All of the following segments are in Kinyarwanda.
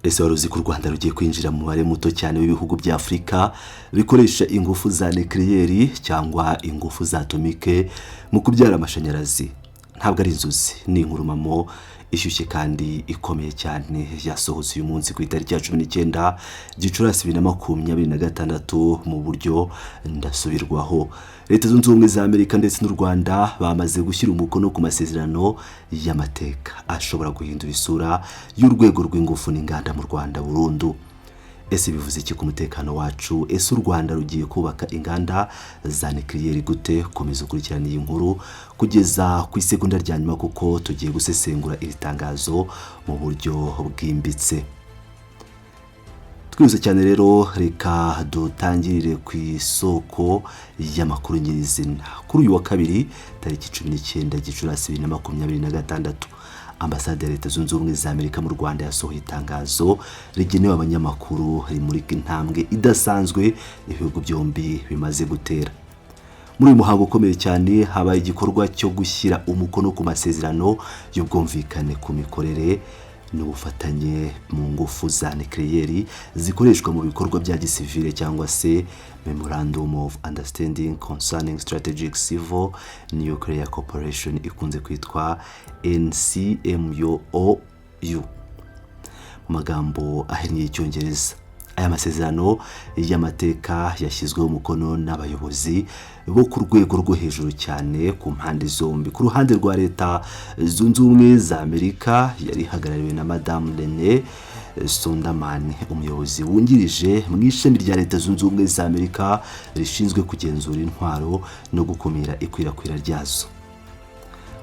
Ese wari uzi ko u Rwanda rugiye kwinjira mu mubare muto cyane w'ibihugu bya Afurika bikoresha ingufu za nucleaire cyangwa ingufu za atomike mu kubyara amashanyarazi? Ntabwo ari inzozi, ni inkurumamo ishyushye kandi ikomeye cyane yasohotse uyu munsi ku itariki ya 19 Gicurasi 2026 mu buryo ndasubirwaho. Leta zunze ubumwe za Amerika ndetse n'u Rwanda bamaze gushyira umukono ku masezerano y'amateka ashobora guhindura isura y'urwego rw'ingufu n'inganda mu Rwanda burundu. Ese bivuze iki ku mutekano wacu? Ese u Rwanda rugiye kubaka inganda za nucleaire gute? Komeza ukurikirana iyi nkuru kugeza ku isegonda rya nyuma kuko tugiye gusesengura iri tangazo mu buryo bwimbitse. Twese cyane rero reka dutangirire ku isoko y'amakuru nyirizina. Kuri uyu wa kabiri tariki 19 Gicurasi 2026 Ambasade ya Leta zunze ubumwe za Amerika mu Rwanda yasohoye itangazo rigenewe abanyamakuru rimurika intambwe idasanzwe ibihugu byombi bimaze gutera. Muri uyu muhango ukomeye cyane habaye igikorwa cyo gushyira umukono ku masezerano y'ubwumvikane ku mikorere n'ubufatanye mu ngufu za nucleaire zikoreshwa mu bikorwa bya gisivile cyangwa se Memorandum of Understanding Concerning Strategic Civil Nuclear Cooperation ikunze kwitwa NCMOU mu magambo ahinnye y'Icyongereza. Aya masezerano y'amateka yashyizweho umukono n'abayobozi bo ku rwego rwo hejuru cyane ku mpande zombi. Ku ruhande rwa Leta zunze ubumwe za Amerika yari hagarariwe na Madame Lene Sonderman, umuyobozi wungirije mu ishami rya Leta zunze ubumwe za Amerika rishinzwe kugenzura intwaro no gukumira ikwirakwira ryazo.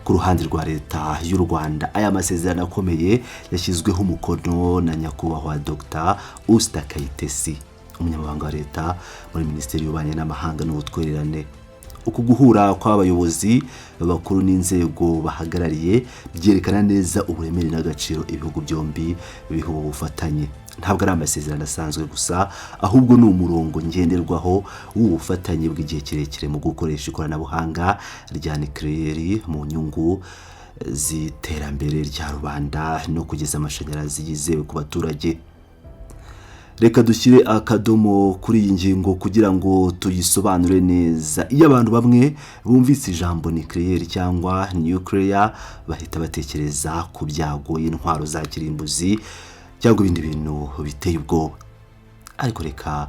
Ku ruhande rwa Leta y'u Rwanda aya masezerano akomeye yashyizweho umukono na nyakubahwa Dr. Usta Kayitesi, umunyamabanga wa Leta muri Minisiteri y'Ububanyi n'Amahanga n'Ubutwererane. Uku guhura kw'abayobozi bakuru n'inzego bahagarariye byerekana neza uburemere n'agaciro ibihugu byombi biha ubufatanye. Ntabwo ari amasezerano asanzwe gusa, ahubwo ni umurongo ngenderwaho w'ubufatanye bw'igihe kirekire mu gukoresha ikoranabuhanga rya nucleaire mu nyungu z'iterambere rya rubanda no kugeza amashanyarazi yizewe ku baturage. Reka dushyire akadomo kuri iyi ngingo kugira ngo tuyisobanure neza. Iyo abantu bamwe bumvise ijambo nucleaire cyangwa nuclear bahita batekereza ku byago y'intwaro za kirimbuzi cyangwa ibindi bintu biteye ubwoba. Ariko reka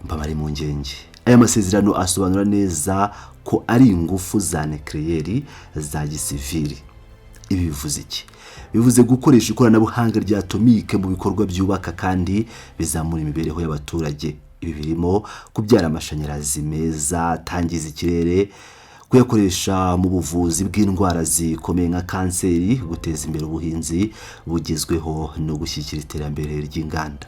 mbamare mu ngenge. Aya masezerano asobanura neza ko ari ingufu za nucleaire za gisivili. Ibi bivuze iki? Bivuze gukoresha ikoranabuhanga rya atomike mu bikorwa byubaka kandi bizamura imibereho y'abaturage. Ibi birimo kubyara amashanyarazi meza atangiza ikirere, kuyakoresha mu buvuzi bw'indwara zikomeye nka kanseri, guteza imbere ubuhinzi bugezweho no gushyigikira iterambere ry'inganda.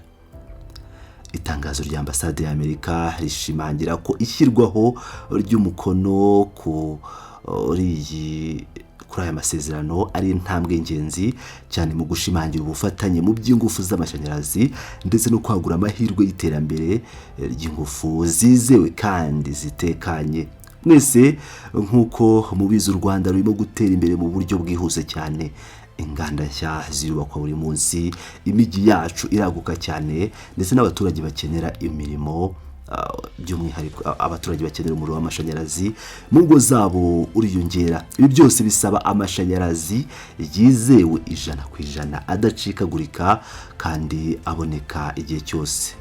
Itangazo rya Ambasade ya Amerika rishimangira ko ishyirwaho ry'umukono kuri aya masezerano ari intambwe ingenzi cyane mu gushimangira ubufatanye mu by'ingufu z'amashanyarazi ndetse no kwagura amahirwe y'iterambere ry'ingufu zizewe kandi zitekanye. Mwese nk'uko mubizi u Rwanda rurimo gutera imbere mu buryo bwihuse cyane. Inganda nshya zirubakwa buri munsi, imijyi yacu iraguka cyane ndetse n'abaturage bakenera imirimo by'umwihariko abaturage bakenera umuriro w'amashanyarazi mu ngo zabo uriyongera. Ibi byose bisaba amashanyarazi yizewe 100% adacikagurika kandi aboneka igihe cyose.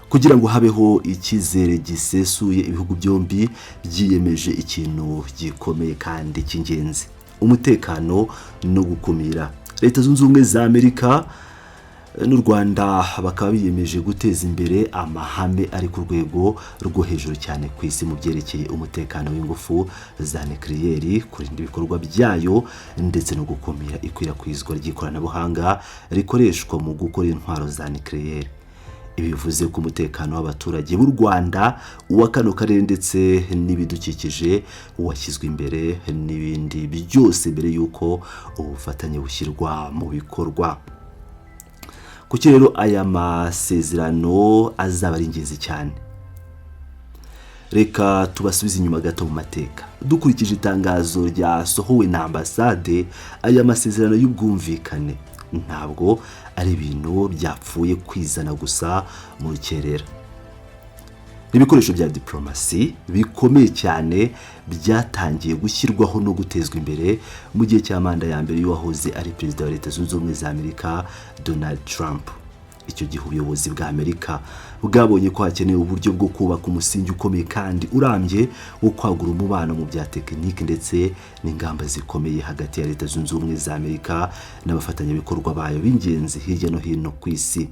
Kugira ngo habeho icyizere gisesuye, ibihugu byombi byiyemeje ikintu gikomeye kandi cy'ingenzi: umutekano no gukumira. Leta zunze ubumwe za Amerika n'u Rwanda bakaba biyemeje guteza imbere amahame ari ku rwego rwo hejuru cyane ku isi mu byerekeye umutekano w'ingufu za nucleaire, kurinda ibikorwa byayo ndetse no gukumira ikwirakwizwa ry'ikoranabuhanga rikoreshwa mu gukora intwaro za nucleaire. Ibi bivuze ko umutekano w'abaturage b'u Rwanda, uwa kano karere ndetse n'ibidukikije washyizwe imbere n'ibindi byose mbere yuko ubufatanye bushyirwa mu bikorwa. Kuki rero aya masezerano azaba ari ingenzi cyane? Reka tubasubize inyuma gato mu mateka. Dukurikije itangazo ryasohowe na Ambasade, aya masezerano y'ubwumvikane ntabwo ari ibintu byapfuye kwizana gusa mu rukerera. Ibikoresho bya diplomasi bikomeye cyane byatangiye gushyirwaho no gutezwa imbere mu gihe cya manda ya mbere y'uwahoze ari perezida wa Leta Zunze Ubumwe za Amerika Donald Trump. Icyo gihe ubuyobozi bwa Amerika bwabonye ko hakenewe uburyo bwo kubaka umusingi ukomeye kandi urambye wo kwagura umubano mu bya tekiniki ndetse n'ingamba zikomeye hagati ya Leta Zunze Ubumwe za Amerika n'abafatanyabikorwa bayo b'ingenzi hirya no hino ku isi.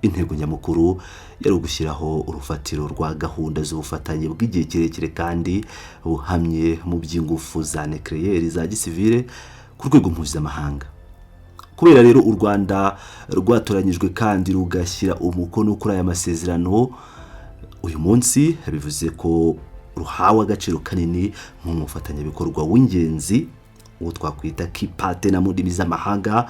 Intego nyamukuru yari ugushyiraho urufatiro rwa gahunda z'ubufatanye bw'igihe kirekire kandi buhamye mu by'ingufu za nucleaire za gisivile ku rwego mpuzamahanga. Kubera rero u Rwanda rwatoranyijwe kandi rugashyira umukono kuri aya masezerano, uyu munsi bivuze ko ruhawe agaciro kanini nk'umufatanyabikorwa w'ingenzi uwo twakwita key partner mu ndimi z'amahanga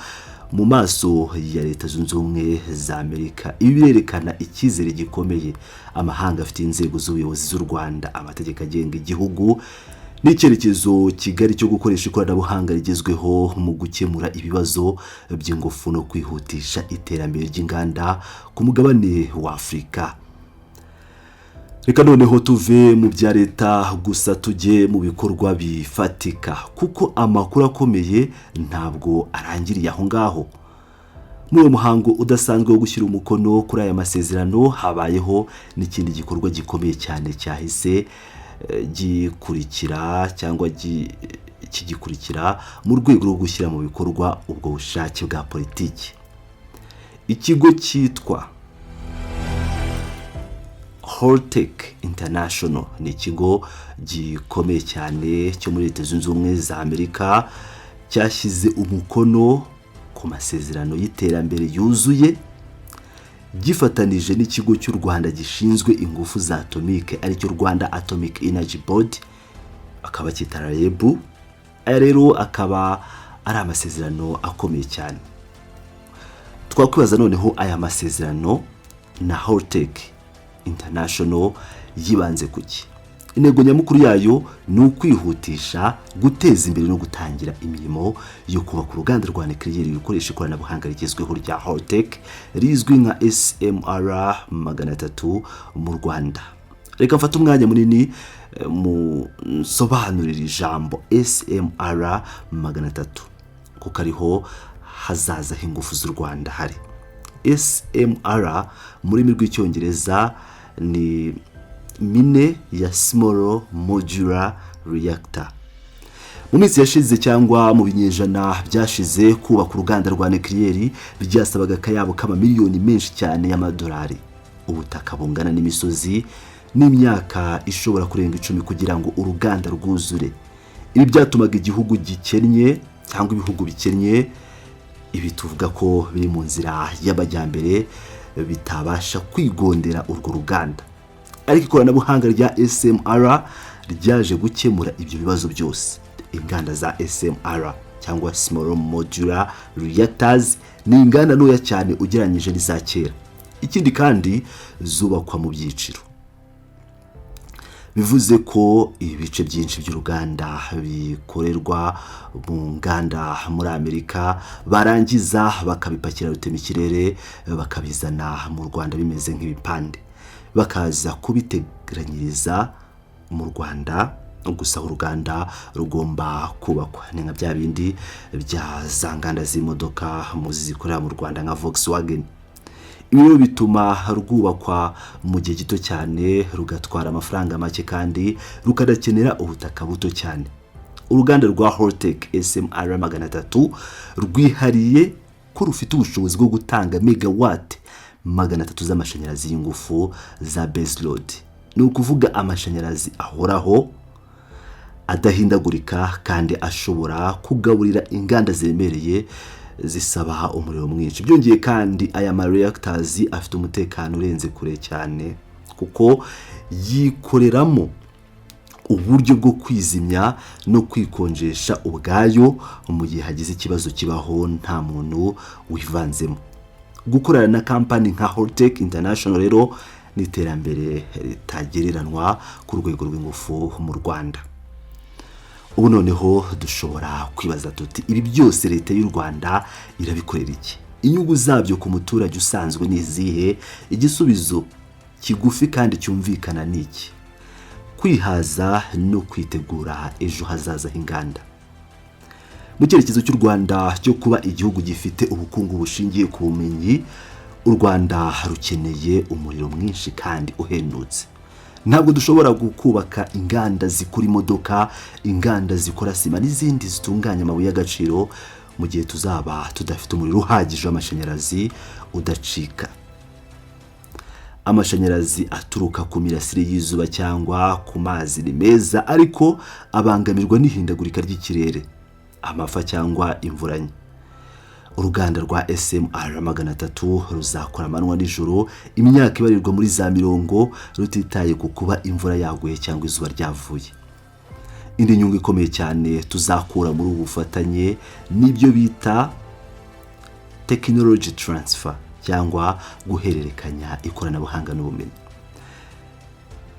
mu maso ya Leta Zunze Ubumwe za Amerika. Ibi birerekana icyizere gikomeye amahanga afite inzego z'ubuyobozi z'u Rwanda, amategeko agenga igihugu n'icyerekezo kigali cyo gukoresha ikoranabuhanga rigezweho mu gukemura ibibazo by'ingufu no kwihutisha iterambere ry'inganda ku mugabane wa Afurika. Reka noneho tuve mu bya leta gusa tujye mu bikorwa bifatika, kuko amakuru akomeye ntabwo arangiriye aho ngaho. Muri uwo muhango udasanzwe wo gushyira umukono kuri aya masezerano habayeho n'ikindi gikorwa gikomeye cyane cyahise gikurikira cyangwa kigikurikira mu rwego rwo gushyira mu bikorwa ubwo bushake bwa politiki. Ikigo cyitwa International ni ikigo gikomeye cyane cyo muri Leta Zunze Ubumwe za Amerika cyashyize umukono ku masezerano y'iterambere yuzuye gifatanije n'ikigo cy'u Rwanda gishinzwe ingufu za atomike aricyo Rwanda Atomic Energy Board, akaba cyita REB. Aya rero akaba ari amasezerano akomeye cyane. Twakwibaza noneho aya masezerano na International yibanze kuki? Intego nyamukuru yayo ni ukwihutisha, guteza imbere no gutangira imirimo yo kubaka uruganda rwa nucleaire rukoresha ikoranabuhanga rigezweho rya Holtec rizwi nka SMR 300 mu Rwanda. Reka mfate umwanya munini mu sobanurira ijambo SMR 300 kuko ariho hazaza ingufu z'u Rwanda hari. SMR muri rw'icyongereza ni mine ya small modular reactor. Mu minsi yashize cyangwa mu binyejana byashize kubaka uruganda rwa nucleaire byasabaga akayabo k'amamiliyoni menshi cyane y'amadolari, ubutaka bungana n'imisozi n'imyaka ishobora kurenga 10 kugira ngo uruganda rwuzure. Ibi byatumaga igihugu gikennye cyangwa ibihugu bikennye, ibi tuvuga ko biri mu nzira y'abajyambere bitabasha kwigondera urwo ruganda. Ariko ikoranabuhanga rya SMR ryaje gukemura ibyo bibazo byose. Inganda za SMR cyangwa small modular reactors ni inganda ntoya cyane ugereranyije n'iza kera. Ikindi kandi zubakwa mu byiciro, bivuze ko ibice byinshi by'uruganda bikorerwa mu nganda muri Amerika barangiza bakabipakira rutema ikirere bakabizana mu Rwanda bimeze nk'ibipande, bakaza kubitegeranyiriza mu Rwanda. Gusa uruganda rugomba kubakwa ni nka bya bindi bya za nganda z'imodoka muzikorera mu Rwanda nka Volkswagen. Ibi bituma rwubakwa mu gihe gito cyane, rugatwara amafaranga make kandi rukadakenera ubutaka buto cyane. Uruganda rwa Holtec SMR 300 rwihariye ko rufite ubushobozi bwo gutanga megawatt 300 z'amashanyarazi y'ingufu za base load. Ni ukuvuga amashanyarazi ahoraho adahindagurika kandi ashobora kugaburira inganda ziremereye zisaba umuriro mwinshi. Byongeye kandi aya reactors afite umutekano urenze kure cyane kuko yikoreramo uburyo bwo kwizimya no kwikonjesha ubwayo mu gihe hagize ikibazo kibaho nta muntu wivanzemo. Gukorana na company nka Holtec International rero ni iterambere ritagereranwa ku rwego rw'ingufu mu Rwanda. ubu noneho dushobora kwibaza tuti ibi byose leta y'u Rwanda irabikorera iki? Inyungu zabyo ku muturage usanzwe ni izihe? Igisubizo kigufi kandi cyumvikana ni iki? Kwihaza no kwitegura ejo hazaza h'inganda. Mu cyerekezo cy'u Rwanda cyo kuba igihugu gifite ubukungu bushingiye ku bumenyi, u Rwanda rukeneye umuriro mwinshi kandi uhendutse. Ntabwo dushobora kubaka inganda zikora imodoka, inganda zikora sima n'izindi zitunganya amabuye y'agaciro mu gihe tuzaba tudafite umuriro uhagije w'amashanyarazi udacika. Amashanyarazi aturuka ku mirasire y'izuba cyangwa ku mazi ni meza, ariko abangamirwa n'ihindagurika ry'ikirere, amafa cyangwa imvura nke. Uruganda rwa SMR 300 ruzakora amanywa n'ijoro imyaka ibarirwa muri za mirongo, rutitaye ku kuba imvura yaguye cyangwa izuba ryavuye. Indi nyungu ikomeye cyane tuzakura muri ubu bufatanye n'ibyo bita technology transfer cyangwa guhererekanya ikoranabuhanga n'ubumenyi.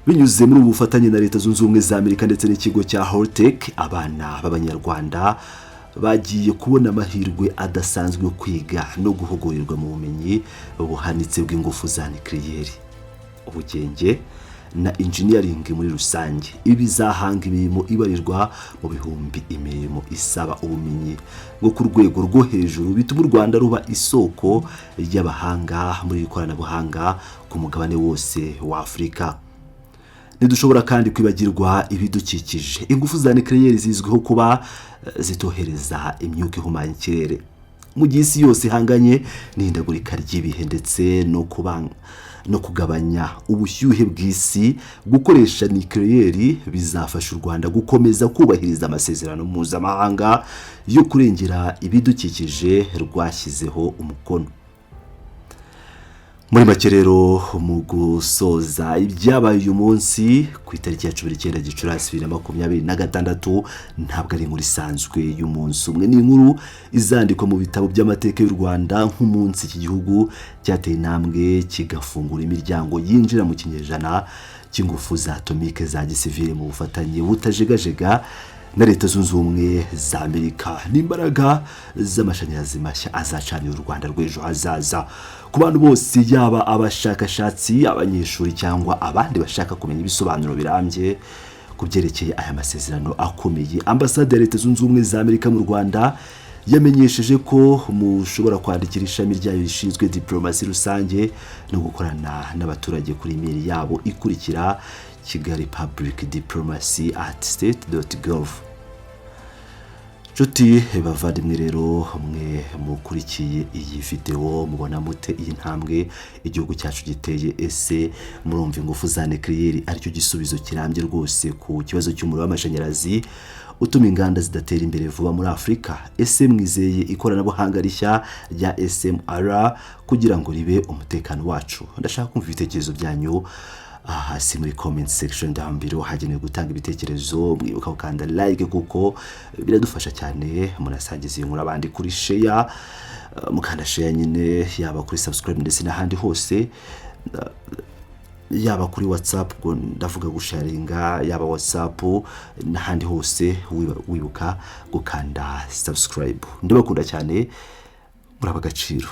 Binyuze muri ubu bufatanye na Leta Zunze Ubumwe za Amerika ndetse n'ikigo cya Geopolitics, abana b'Abanyarwanda bagiye kubona amahirwe adasanzwe yo kwiga no guhugurirwa mu bumenyi buhanitse bw'ingufu za nucleaire, ubugenge na engineering muri rusange. Ibi bizahanga imirimo ibarirwa mu bihumbi, imirimo isaba ubumenyi bwo ku rwego rwo hejuru, bituma u Rwanda ruba isoko ry'abahanga muri ikoranabuhanga ku mugabane wose wa Afurika. Ntidushobora kandi kwibagirwa ibidukikije. Ingufu za nucleaire zizwiho kuba zitohereza imyuka ihumanya ikirere. Mu gihe isi yose ihanganye n'ihindagurika ry'ibihe ndetse no kugabanya ubushyuhe bw'isi, gukoresha nucleaire bizafasha u Rwanda gukomeza kubahiriza amasezerano mpuzamahanga yo kurengera ibidukikije rwashyizeho umukono. Muri make rero, mu gusoza ibyabaye uyu munsi ku itariki ya 19 Gicurasi 2026, ntabwo ari inkuru isanzwe y'umunsi umwe. Ni inkuru izandikwa mu bitabo by'amateka y'u Rwanda nk'umunsi iki gihugu cyateye intambwe kigafungura imiryango yinjira mu kinyejana cy'ingufu za atomike za gisivile mu bufatanye butajegajega na Leta Zunze Ubumwe za Amerika n'imbaraga z'amashanyarazi mashya azacanira u Rwanda rw'ejo hazaza. Ku bantu bose, yaba abashakashatsi, abanyeshuri cyangwa abandi bashaka kumenya ibisobanuro birambye ku byerekeye aya masezerano akomeye, Ambasade ya Leta Zunze Ubumwe za Amerika mu Rwanda yamenyesheje ko mushobora kwandikira ishami ryayo rishinzwe diplomasi rusange no gukorana n'abaturage kuri email yabo ikurikira: kigali.publicdiplomacy@state.gov. Nshuti bavandimwe rero, mwe mukurikiye iyi video, mubona mute iyi ntambwe igihugu cyacu giteye? Ese murumva ingufu za nucleaire aricyo gisubizo kirambye rwose ku kibazo cy'umuriro w'amashanyarazi utuma inganda zidatera imbere vuba muri Afurika? Ese mwizeye ikoranabuhanga rishya rya SMR kugira ngo ribe umutekano wacu? Ndashaka kumva ibitekerezo byanyu hasi muri comment section down below. Hagenewe gutanga ibitekerezo, mwibuka gukanda like kuko biradufasha cyane. Munasangiza iyi nkuru abandi kuri share, mukanda share nyine, yaba kuri subscribe ndetse n'ahandi hose, yaba kuri WhatsApp, ndavuga gusharinga, yaba WhatsApp n'ahandi hose, wibuka gukanda subscribe. Ndabakunda cyane, muri abagaciro.